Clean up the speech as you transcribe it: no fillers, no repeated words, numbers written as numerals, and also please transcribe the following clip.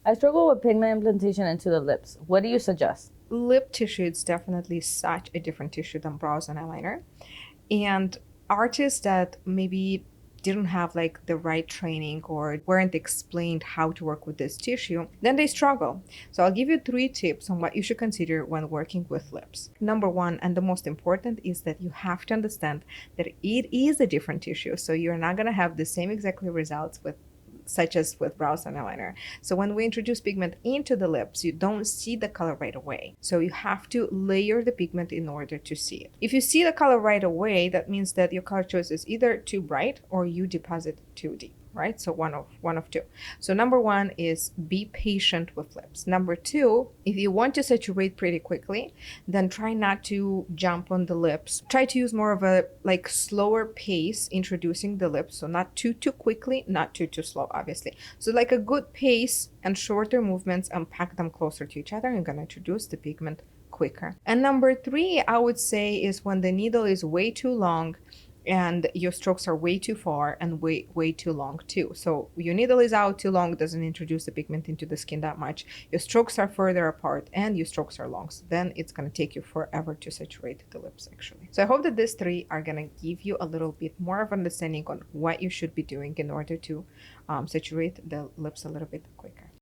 I struggle with pigment implantation into the lips. What do you suggest? Lip tissue is definitely such a different tissue than brows and eyeliner. And artists that maybe didn't have like the right training or weren't explained how to work with this tissue, then they struggle. So I'll give you 3 tips on what you should consider when working with lips. Number one, and the most important, is that you have to understand that it is a different tissue. So you're not going to have the same exactly results with such as with brows and eyeliner. So when we introduce pigment into the lips, you don't see the color right away. So you have to layer the pigment in order to see it. If you see the color right away, that means that your color choice is either too bright or you deposit too deep, right? So one of two. So number one is be patient with lips. Number two, if you want to saturate pretty quickly, then try not to jump on the lips. Try to use more of a like slower pace introducing the lips. So not too quickly, not too slow, obviously. So like a good pace and shorter movements, and pack them closer to each other. You're gonna introduce the pigment quicker. And number three, I would say, is when the needle is way too long and your strokes are way too far and way too long too. So your needle is out too long, doesn't introduce the pigment into the skin that much. Your strokes are further apart and your strokes are long. So then it's going to take you forever to saturate the lips actually. So I hope that these 3 are going to give you a little bit more of understanding on what you should be doing in order to saturate the lips a little bit quicker.